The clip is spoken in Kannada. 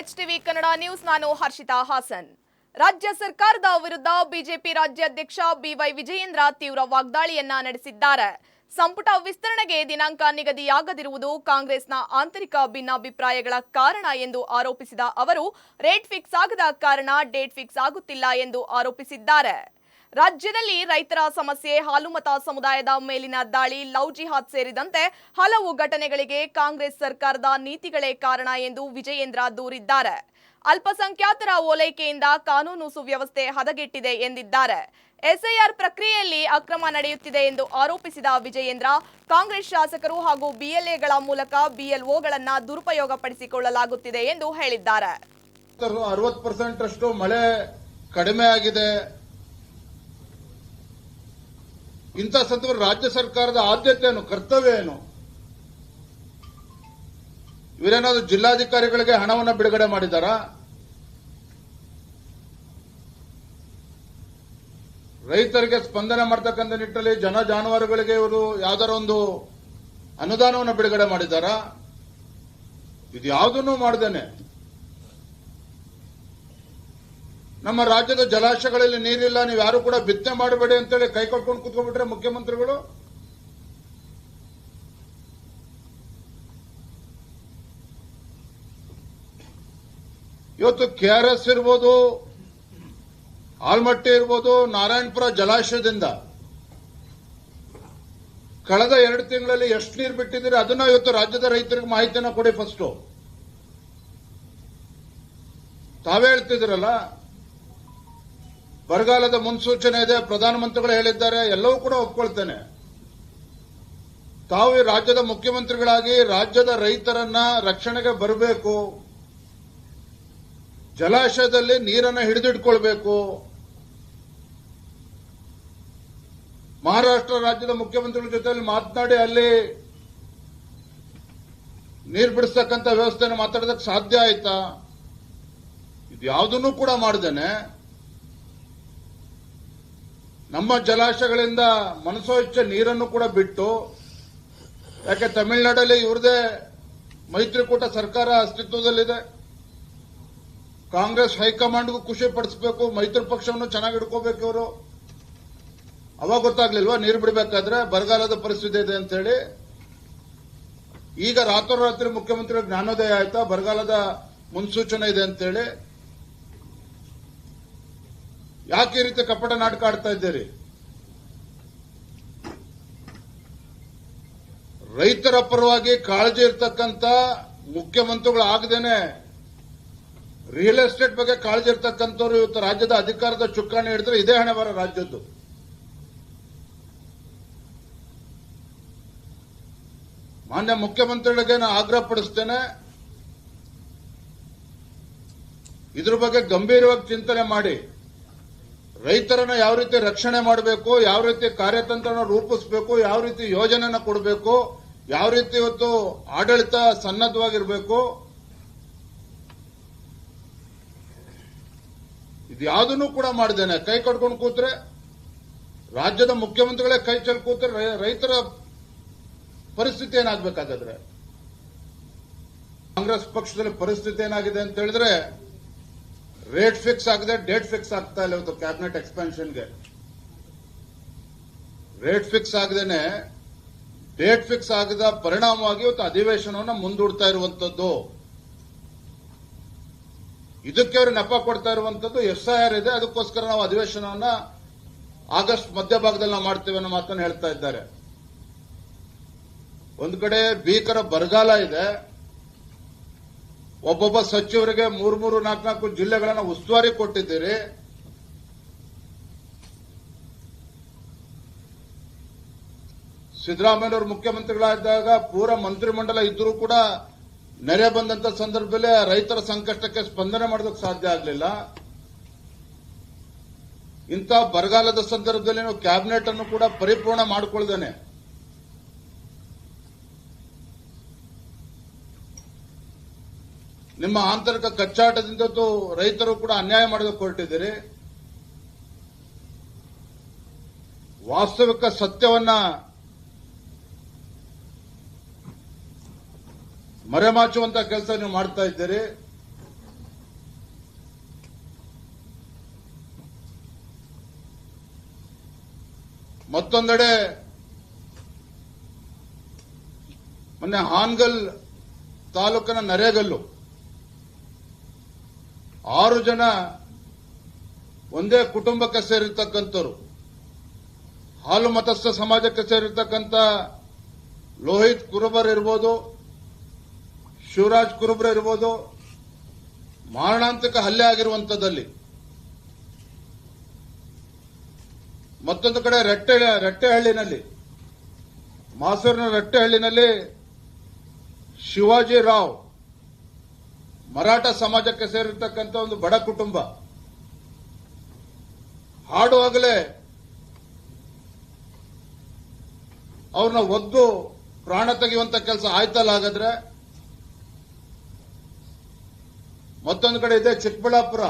HTV Kannada news. ನಾನು ಹರ್ಷಿತಾ ಹಾಸನ್. ರಾಜ್ಯ ಸರ್ಕಾರದ ವಿರುದ್ಧ ಬಿಜೆಪಿ ರಾಜ್ಯಾಧ್ಯಕ್ಷ ಬಿವೈ ವಿಜಯೇಂದ್ರ ತೀವ್ರ ವಾಗ್ದಾಳಿಯನ್ನ ನಡೆಸಿದ್ದಾರೆ. ಸಂಪುಟ ವಿಸ್ತರಣೆಗೆ ದಿನಾಂಕ ನಿಗದಿಯಾಗದಿರುವುದು ಕಾಂಗ್ರೆಸ್ನ ಆಂತರಿಕ ಭಿನ್ನಾಭಿಪ್ರಾಯಗಳ ಕಾರಣ ಎಂದು ಆರೋಪಿಸಿದ ಅವರು ರೇಟ್ ಫಿಕ್ಸ್ ಆಗದ ಕಾರಣ ಡೇಟ್ ಫಿಕ್ಸ್ ಆಗುತ್ತಿಲ್ಲ ಎಂದು ಆರೋಪಿಸಿದ್ದಾರೆ. ರಾಜ್ಯದಲ್ಲಿ ರೈತರ ಸಮಸ್ಯೆ, ಹಾಲುಮತ ಸಮುದಾಯದ ಮೇಲಿನ ದಾಳಿ, ಲವ್ ಜಿಹಾದ್ ಸೇರಿದಂತೆ ಹಲವು ಘಟನೆಗಳಿಗೆ ಕಾಂಗ್ರೆಸ್ ಸರ್ಕಾರದ ನೀತಿಗಳೇ ಕಾರಣ ಎಂದು ವಿಜಯೇಂದ್ರ ದೂರಿದ್ದಾರೆ. ಅಲ್ಪಸಂಖ್ಯಾತರ ಓಲೈಕೆಯಿಂದ ಕಾನೂನು ಸುವ್ಯವಸ್ಥೆ ಹದಗೆಟ್ಟಿದೆ ಎಂದಿದ್ದಾರೆ. ಎಸ್ಐಆರ್ ಪ್ರಕ್ರಿಯೆಯಲ್ಲಿ ಅಕ್ರಮ ನಡೆಯುತ್ತಿದೆ ಎಂದು ಆರೋಪಿಸಿದ ವಿಜಯೇಂದ್ರ, ಕಾಂಗ್ರೆಸ್ ಶಾಸಕರು ಹಾಗೂ ಬಿಎಲ್ಎಗಳ ಮೂಲಕ ಬಿಎಲ್ಒಗಳನ್ನ ದುರುಪಯೋಗಪಡಿಸಿಕೊಳ್ಳಲಾಗುತ್ತಿದೆ ಎಂದು ಹೇಳಿದ್ದಾರೆ. 60% ಅಷ್ಟು ಮಳೆ ಕಡಿಮೆ ಆಗಿದೆ. ಇಂಥ ಸಂದರ್ಭ ರಾಜ್ಯ ಸರ್ಕಾರದ ಆದ್ಯತೆ ಏನು, ಕರ್ತವ್ಯ ಏನು? ಇವರೇನಾದ್ರು ಜಿಲ್ಲಾಧಿಕಾರಿಗಳಿಗೆ ಹಣವನ್ನು ಬಿಡುಗಡೆ ಮಾಡಿದಾರಾ? ರೈತರಿಗೆ ಸ್ಪಂದನೆ ಮಾಡತಕ್ಕಂಥ ನಿಟ್ಟಿನಲ್ಲಿ ಜನ ಜಾನುವಾರುಗಳಿಗೆ ಇವರು ಯಾವ್ದಾರ ಒಂದು ಅನುದಾನವನ್ನು ಬಿಡುಗಡೆ ಮಾಡಿದಾರಾ? ಇದು ಯಾವುದನ್ನು ಮಾಡದೇನೆ ನಮ್ಮ ರಾಜ್ಯದ ಜಲಾಶಯಗಳಲ್ಲಿ ನೀರಿಲ್ಲ, ನೀವು ಯಾರು ಕೂಡ ಬಿತ್ತನೆ ಮಾಡಬೇಡಿ ಅಂತೇಳಿ ಕೈ ಕಟ್ಕೊಂಡು ಕೂತ್ಕೊಂಡ್ಬಿಟ್ರೆ ಮುಖ್ಯಮಂತ್ರಿಗಳು. ಇವತ್ತು ಕೆಆರ್ಎಸ್ ಇರ್ಬೋದು, ಆಲ್ಮಟ್ಟಿ ಇರ್ಬೋದು, ನಾರಾಯಣಪುರ ಜಲಾಶಯದಿಂದ ಕಳೆದ 2 ತಿಂಗಳಲ್ಲಿ ಎಷ್ಟು ನೀರು ಬಿಟ್ಟಿದ್ದೀರಿ ಅದನ್ನ ಇವತ್ತು ರಾಜ್ಯದ ರೈತರಿಗೆ ಮಾಹಿತಿಯನ್ನು ಕೊಡಿ. ಫಸ್ಟ್ ತಾವೇ ಹೇಳ್ತಿದ್ದೀರಲ್ಲ, ಬರಗಾಲದ ಮುನ್ಸೂಚನೆ ಇದೆ, ಪ್ರಧಾನಮಂತ್ರಿಗಳು ಹೇಳಿದ್ದಾರೆ, ಎಲ್ಲವೂ ಕೂಡ ಒಪ್ಕೊಳ್ತೇನೆ. ತಾವು ರಾಜ್ಯದ ಮುಖ್ಯಮಂತ್ರಿಗಳಾಗಿ ರಾಜ್ಯದ ರೈತರನ್ನ ರಕ್ಷಣೆಗೆ ಬರಬೇಕು, ಜಲಾಶಯದಲ್ಲಿ ನೀರನ್ನು ಹಿಡಿದಿಟ್ಕೊಳ್ಬೇಕು. ಮಹಾರಾಷ್ಟ್ರ ರಾಜ್ಯದ ಮುಖ್ಯಮಂತ್ರಿಗಳ ಜೊತೆಯಲ್ಲಿ ಮಾತನಾಡಿ ಅಲ್ಲಿ ನೀರು ಬಿಡಿಸ್ತಕ್ಕಂಥ ವ್ಯವಸ್ಥೆಯನ್ನು ಮಾತಾಡೋದಕ್ಕೆ ಸಾಧ್ಯ ಆಯ್ತಾ? ಇದು ಯಾವುದನ್ನು ಕೂಡ ಮಾಡದೇನೆ ನಮ್ಮ ಜಲಾಶಯಗಳಿಂದ ಮನಸೋ ಇಚ್ಛೆ ನೀರನ್ನು ಕೂಡ ಬಿಟ್ಟು, ಯಾಕೆ ತಮಿಳುನಾಡಲ್ಲಿ ಇವ್ರದೇ ಮೈತ್ರಿಕೂಟ ಸರ್ಕಾರ ಅಸ್ತಿತ್ವದಲ್ಲಿದೆ, ಕಾಂಗ್ರೆಸ್ ಹೈಕಮಾಂಡ್ಗೂ ಖುಷಿ ಪಡಿಸಬೇಕು, ಮೈತ್ರಿ ಪಕ್ಷವನ್ನು ಚೆನ್ನಾಗಿ ಹಿಡ್ಕೋಬೇಕು ಇವರು. ಅವಾಗ ಗೊತ್ತಾಗ್ಲಿಲ್ವಾ ನೀರು ಬಿಡಬೇಕಾದ್ರೆ ಬರಗಾಲದ ಪರಿಸ್ಥಿತಿ ಇದೆ ಅಂತ ಹೇಳಿ? ಈಗ ರಾತ್ರೋರಾತ್ರಿ ಮುಖ್ಯಮಂತ್ರಿ ಜ್ಞಾನೋದಯ ಆಯ್ತಾ ಬರಗಾಲದ ಮುನ್ಸೂಚನೆ ಇದೆ ಅಂತೇಳಿ? ಯಾಕೆ ಈ ರೀತಿ ಕಪಟ ನಾಟಕ ಆಡ್ತಾ ಇದ್ದೀರಿ? ರೈತರ ಪರವಾಗಿ ಕಾಳಜಿ ಇರ್ತಕ್ಕಂಥ ಮುಖ್ಯಮಂತ್ರಿಗಳು ಆಗದೇನೆ ರಿಯಲ್ ಎಸ್ಟೇಟ್ ಬಗ್ಗೆ ಕಾಳಜಿ ಇರ್ತಕ್ಕಂಥವ್ರು ಇವತ್ತು ರಾಜ್ಯದ ಅಧಿಕಾರದ ಚುಕ್ಕಾಣಿ ಹಿಡಿದ್ರೆ ಇದೇ ಹಣೆ ಬರ ರಾಜ್ಯದ್ದು. ಮಾನ್ಯ ಮುಖ್ಯಮಂತ್ರಿಗಳಿಗೆ ನಾನು ಆಗ್ರಹ ಪಡಿಸ್ತೇನೆ, ಇದ್ರ ಬಗ್ಗೆ ಗಂಭೀರವಾಗಿ ಚಿಂತನೆ ಮಾಡಿ ರೈತರನ್ನ ಯಾವ ರೀತಿ ರಕ್ಷಣೆ ಮಾಡಬೇಕು, ಯಾವ ರೀತಿ ಕಾರ್ಯತಂತ್ರನ ರೂಪಿಸಬೇಕು, ಯಾವ ರೀತಿ ಯೋಜನೆನ ಕೊಡಬೇಕು, ಯಾವ ರೀತಿ ಇವತ್ತು ಆಡಳಿತ ಸನ್ನದ್ಧವಾಗಿರಬೇಕು, ಇದು ಯಾವುದನ್ನು ಕೂಡ ಮಾಡದೇನೆ ಕೈ ಕಟ್ಕೊಂಡು ಕೂತ್ರೆ, ರಾಜ್ಯದ ಮುಖ್ಯಮಂತ್ರಿಗಳೇ ಕೈ ಚೆಲ್ಲಿ ಕೂತ್ರೆ ರೈತರ ಪರಿಸ್ಥಿತಿ ಏನಾಗಬೇಕಾದ್ರೆ? ಕಾಂಗ್ರೆಸ್ ಪಕ್ಷದಲ್ಲಿ ಪರಿಸ್ಥಿತಿ ಏನಾಗಿದೆ ಅಂತ ಹೇಳಿದ್ರೆ, ರೇಟ್ ಫಿಕ್ಸ್ ಆಗದೆ ಡೇಟ್ ಫಿಕ್ಸ್ ಆಗ್ತಾ ಇಲ್ಲ. ಇವತ್ತು ಕ್ಯಾಬಿನೆಟ್ ಎಕ್ಸ್ಪಾನ್ಷನ್ಗೆ ರೇಟ್ ಫಿಕ್ಸ್ ಆಗದೇನೆ ಡೇಟ್ ಫಿಕ್ಸ್ ಆಗದ ಪರಿಣಾಮವಾಗಿ ಇವತ್ತು ಅಧಿವೇಶನವನ್ನು ಮುಂದೂಡ್ತಾ ಇರುವಂತದ್ದು. ಇದಕ್ಕೆ ಅವರು ನೆಪ ಕೊಡ್ತಾ ಇರುವಂತದ್ದು ಎಸ್ಐಆರ್ ಇದೆ, ಅದಕ್ಕೋಸ್ಕರ ನಾವು ಅಧಿವೇಶನವನ್ನ ಆಗಸ್ಟ್ ಮಧ್ಯಭಾಗದಲ್ಲಿ ನಾವು ಮಾಡ್ತೇವೆ ಅನ್ನೋ ಮಾತನ್ನು ಹೇಳ್ತಾ ಇದ್ದಾರೆ. ಒಂದು ಕಡೆ ಭೀಕರ ಬರಗಾಲ ಇದೆ, ಒಬ್ಬೊಬ್ಬ ಸಚಿವರಿಗೆ 3-3, 4-4 ಜಿಲ್ಲೆಗಳನ್ನು ಉಸ್ತುವಾರಿ ಕೊಟ್ಟಿದ್ದೀರಿ. ಸಿದ್ದರಾಮಯ್ಯನವರು ಮುಖ್ಯಮಂತ್ರಿಗಳಾದಾಗ ಪೂರ ಮಂತ್ರಿಮಂಡಲ ಇದ್ರೂ ಕೂಡ ನೆರೆ ಬಂದಂತ ಸಂದರ್ಭದಲ್ಲಿ ರೈತರ ಸಂಕಷ್ಟಕ್ಕೆ ಸ್ಪಂದನೆ ಮಾಡೋದಕ್ಕೆ ಸಾಧ್ಯ ಆಗಲಿಲ್ಲ. ಇಂಥ ಬರಗಾಲದ ಸಂದರ್ಭದಲ್ಲಿ ನಾವು ಕ್ಯಾಬಿನೆಟ್ ಅನ್ನು ಕೂಡ ಪರಿಪೂರ್ಣ ಮಾಡಿಕೊಳ್ಳದೇನೆ ನಿಮ್ಮ ಆಂತರಿಕ ಕಚ್ಚಾಟದಿಂದ ರೈತರು ಕೂಡ ಅನ್ಯಾಯ ಮಾಡೋದಕ್ಕೆ ಹೊರಟಿದ್ದೀರಿ. ವಾಸ್ತವಿಕ ಸತ್ಯವನ್ನ ಮರೆಮಾಚುವಂತ ಕೆಲಸ ನೀವು ಮಾಡ್ತಾ ಇದ್ದೀರಿ. ಮತ್ತೊಂದೆಡೆ ಮೊನ್ನೆ ಹಾನಗಲ್ ತಾಲೂಕಿನ ನರೇಗಲ್ಲು 6 ಜನ ಒಂದೇ ಕುಟುಂಬಕ್ಕೆ ಸೇರಿರ್ತಕ್ಕಂಥವ್ರು. ಹಾಲು ಮತಸ್ಥ ಸಮಾಜಕ್ಕೆ ಸೇರಿರ್ತಕ್ಕಂಥ ಲೋಹಿತ್ ಕುರುಬರ್ ಇರ್ಬೋದು, ಶಿವರಾಜ್ ಕುರುಬರ್ ಇರ್ಬೋದು, ಮಾರಣಾಂತಿಕ ಹಲ್ಲೆ ಆಗಿರುವಂತದಲ್ಲಿ. ಮತ್ತೊಂದು ಕಡೆ ರಟ್ಟೆಹಳ್ಳಿನಲ್ಲಿ, ಮಾಸೂರಿನ ರಟ್ಟೆಹಳ್ಳಿನಲ್ಲಿ ಶಿವಾಜಿ ರಾವ್ ಮರಾಠ ಸಮಾಜಕ್ಕೆ ಸೇರಿರ್ತಕ್ಕಂಥ ಒಂದು ಬಡ ಕುಟುಂಬ. ಹಾಡುವಾಗಲೇ ಅವ್ರನ್ನ ಒದ್ದು ಪ್ರಾಣ ತೆಗೆಯುವಂತ ಕೆಲಸ ಆಯ್ತಲ್ಲ. ಹಾಗಾದ್ರೆ ಮತ್ತೊಂದು ಕಡೆ ಇದೆ ಚಿಕ್ಕಬಳ್ಳಾಪುರ